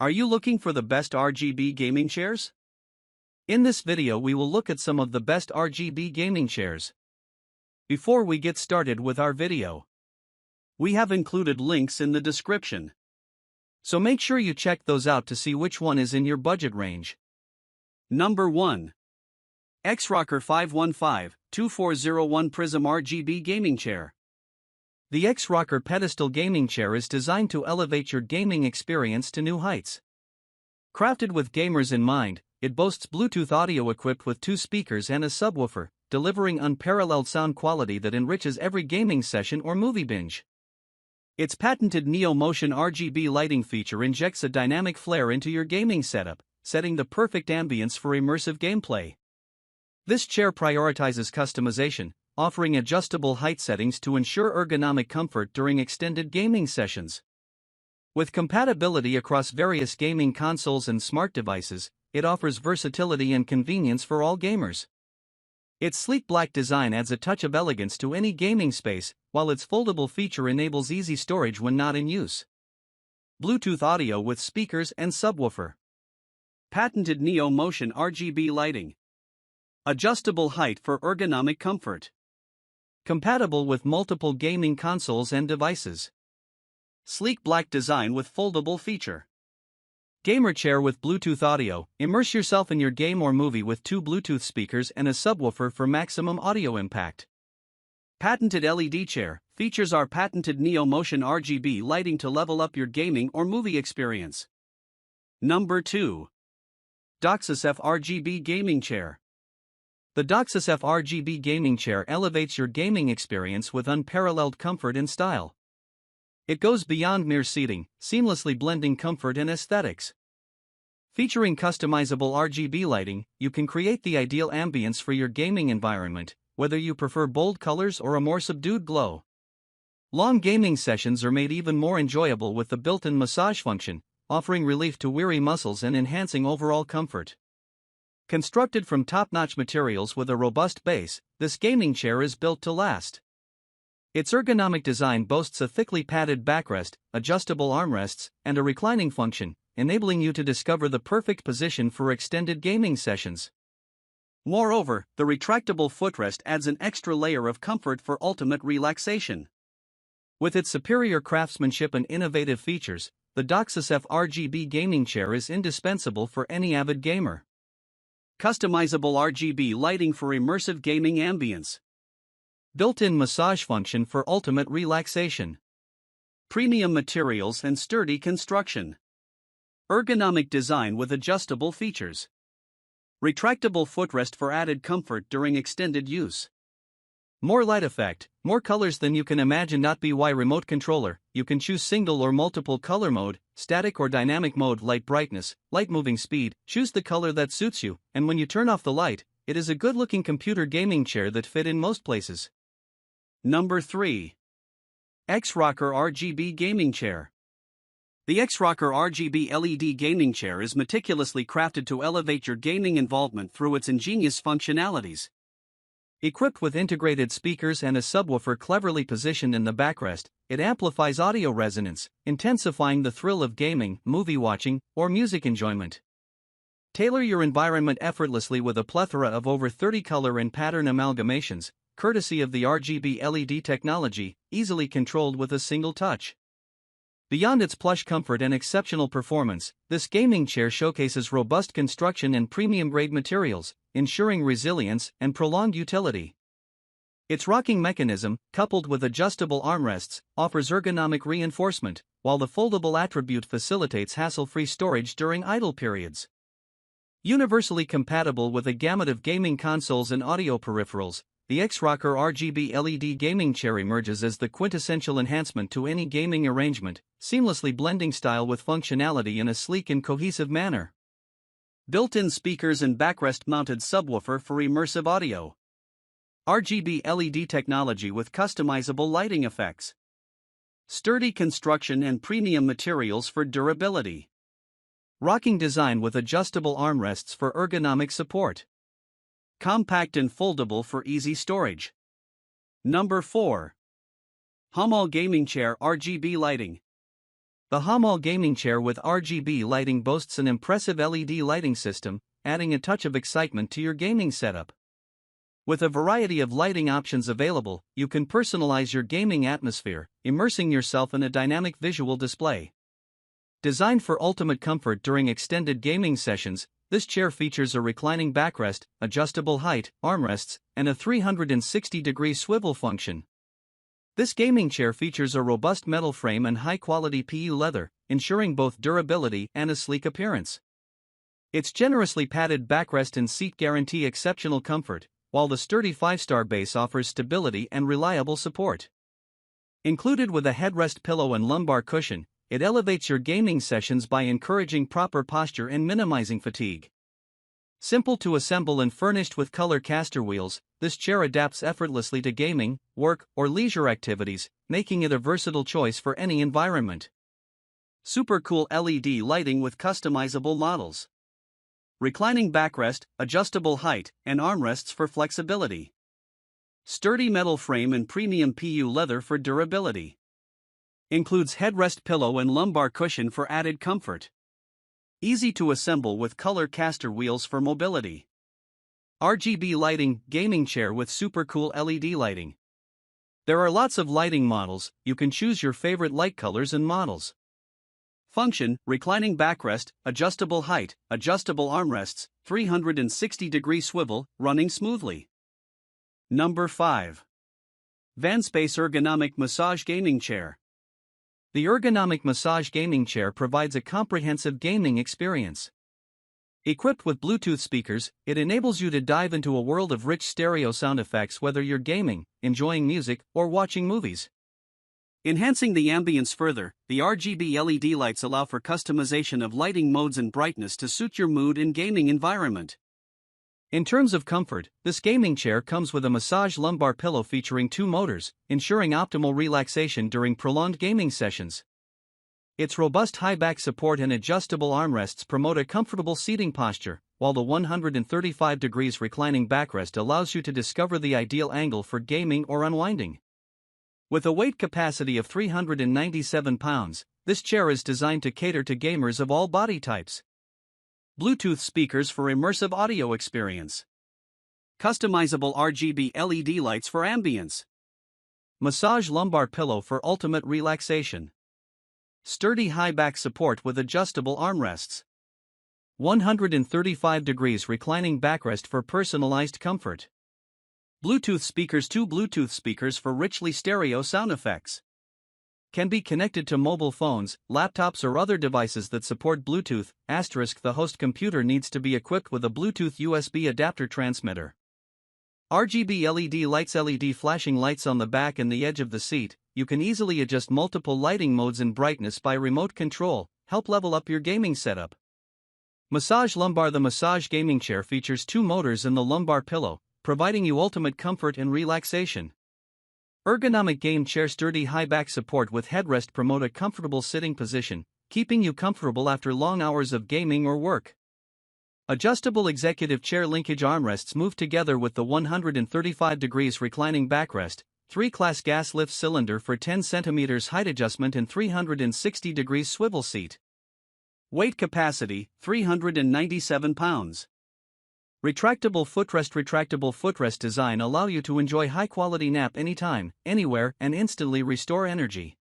Are you looking for the best RGB gaming chairs? In this video we will look at some of the best RGB gaming chairs. Before we get started with our video, we have included links in the description, so make sure you check those out to see which one is in your budget range. Number 1. X-Rocker 515-2401 Prism RGB Gaming Chair. The X-Rocker pedestal gaming chair is designed to elevate your gaming experience to new heights. Crafted with gamers in mind, it boasts Bluetooth audio equipped with 2 speakers and a subwoofer, delivering unparalleled sound quality that enriches every gaming session or movie binge. Its patented Neo Motion RGB lighting feature injects a dynamic flare into your gaming setup, setting the perfect ambience for immersive gameplay. This chair prioritizes customization, offering adjustable height settings to ensure ergonomic comfort during extended gaming sessions. With compatibility across various gaming consoles and smart devices, it offers versatility and convenience for all gamers. Its sleek black design adds a touch of elegance to any gaming space, while its foldable feature enables easy storage when not in use. Bluetooth audio with speakers and subwoofer. Patented Neo Motion RGB lighting. Adjustable height for ergonomic comfort. Compatible with multiple gaming consoles and devices. Sleek black design with foldable feature. Gamer chair with Bluetooth audio. Immerse yourself in your game or movie with 2 Bluetooth speakers and a subwoofer for maximum audio impact. Patented LED chair. Features our patented Neo Motion RGB lighting to level up your gaming or movie experience. Number 2. DOXACEF RGB Gaming Chair. The DOXACEF RGB gaming chair elevates your gaming experience with unparalleled comfort and style. It goes beyond mere seating, seamlessly blending comfort and aesthetics. Featuring customizable RGB lighting, you can create the ideal ambience for your gaming environment, whether you prefer bold colors or a more subdued glow. Long gaming sessions are made even more enjoyable with the built-in massage function, offering relief to weary muscles and enhancing overall comfort. Constructed from top-notch materials with a robust base, this gaming chair is built to last. Its ergonomic design boasts a thickly padded backrest, adjustable armrests, and a reclining function, enabling you to discover the perfect position for extended gaming sessions. Moreover, the retractable footrest adds an extra layer of comfort for ultimate relaxation. With its superior craftsmanship and innovative features, the DOXACEF RGB gaming chair is indispensable for any avid gamer. Customizable RGB lighting for immersive gaming ambience. Built-in massage function for ultimate relaxation. Premium materials and sturdy construction. Ergonomic design with adjustable features. Retractable footrest for added comfort during extended use. More light effect, more colors than you can imagine. .by remote controller, you can choose single or multiple color mode, static or dynamic mode, light brightness, light moving speed. Choose the color that suits you, and when you turn off the light, it is a good-looking computer gaming chair that fit in most places. Number 3. X-Rocker RGB Gaming Chair. The X-Rocker RGB LED gaming chair is meticulously crafted to elevate your gaming involvement through its ingenious functionalities. Equipped with integrated speakers and a subwoofer cleverly positioned in the backrest, it amplifies audio resonance, intensifying the thrill of gaming, movie watching, or music enjoyment. Tailor your environment effortlessly with a plethora of over 30 color and pattern amalgamations, courtesy of the RGB LED technology, easily controlled with a single touch. Beyond its plush comfort and exceptional performance, this gaming chair showcases robust construction and premium-grade materials, ensuring resilience and prolonged utility. Its rocking mechanism, coupled with adjustable armrests, offers ergonomic reinforcement, while the foldable attribute facilitates hassle-free storage during idle periods. Universally compatible with a gamut of gaming consoles and audio peripherals, the X-Rocker RGB LED gaming chair emerges as the quintessential enhancement to any gaming arrangement, seamlessly blending style with functionality in a sleek and cohesive manner. Built-in speakers and backrest-mounted subwoofer for immersive audio. RGB LED technology with customizable lighting effects. Sturdy construction and premium materials for durability. Rocking design with adjustable armrests for ergonomic support. Compact and foldable for easy storage. Number 4. Homall Gaming Chair RGB Lighting. The Homall gaming chair with RGB lighting boasts an impressive LED lighting system, adding a touch of excitement to your gaming setup. With a variety of lighting options available, you can personalize your gaming atmosphere, immersing yourself in a dynamic visual display. Designed for ultimate comfort during extended gaming sessions, this chair features a reclining backrest, adjustable height, armrests, and a 360-degree swivel function. This gaming chair features a robust metal frame and high-quality PU leather, ensuring both durability and a sleek appearance. Its generously padded backrest and seat guarantee exceptional comfort, while the sturdy 5-star base offers stability and reliable support. Included with a headrest pillow and lumbar cushion, it elevates your gaming sessions by encouraging proper posture and minimizing fatigue. Simple to assemble and furnished with color caster wheels, this chair adapts effortlessly to gaming, work, or leisure activities, making it a versatile choice for any environment. Super cool LED lighting with customizable models. Reclining backrest, adjustable height, and armrests for flexibility. Sturdy metal frame and premium PU leather for durability. Includes headrest pillow and lumbar cushion for added comfort. Easy to assemble with color caster wheels for mobility. RGB lighting, gaming chair with super cool LED lighting. There are lots of lighting models, you can choose your favorite light colors and models. Function, reclining backrest, adjustable height, adjustable armrests, 360-degree swivel, running smoothly. Number 5. VANSPACE Ergonomic Massage Gaming Chair. The ergonomic massage gaming chair provides a comprehensive gaming experience. Equipped with Bluetooth speakers, it enables you to dive into a world of rich stereo sound effects whether you're gaming, enjoying music, or watching movies. Enhancing the ambience further, the RGB LED lights allow for customization of lighting modes and brightness to suit your mood and gaming environment. In terms of comfort, this gaming chair comes with a massage lumbar pillow featuring 2 motors, ensuring optimal relaxation during prolonged gaming sessions. Its robust high back support and adjustable armrests promote a comfortable seating posture, while the 135 degrees reclining backrest allows you to discover the ideal angle for gaming or unwinding. With a weight capacity of 397 pounds, this chair is designed to cater to gamers of all body types. Bluetooth speakers for immersive audio experience. Customizable RGB LED lights for ambience. Massage lumbar pillow for ultimate relaxation. Sturdy high back support with adjustable armrests. 135 degrees reclining backrest for personalized comfort. Bluetooth speakers. 2 Bluetooth speakers for richly stereo sound effects. Can be connected to mobile phones, laptops or other devices that support Bluetooth. The host computer needs to be equipped with a Bluetooth USB adapter transmitter. RGB LED lights. LED flashing lights on the back and the edge of the seat. You can easily adjust multiple lighting modes and brightness by remote control, help level up your gaming setup. Massage lumbar. The massage gaming chair features 2 motors in the lumbar pillow, providing you ultimate comfort and relaxation. Ergonomic game chair. Sturdy high back support with headrest promote a comfortable sitting position, keeping you comfortable after long hours of gaming or work. Adjustable executive chair. Linkage armrests move together with the 135 degrees reclining backrest, 3-class gas lift cylinder for 10 cm height adjustment and 360 degrees swivel seat. Weight capacity, 397 pounds. Retractable footrest. Retractable footrest design allow you to enjoy high-quality nap anytime, anywhere, and instantly restore energy.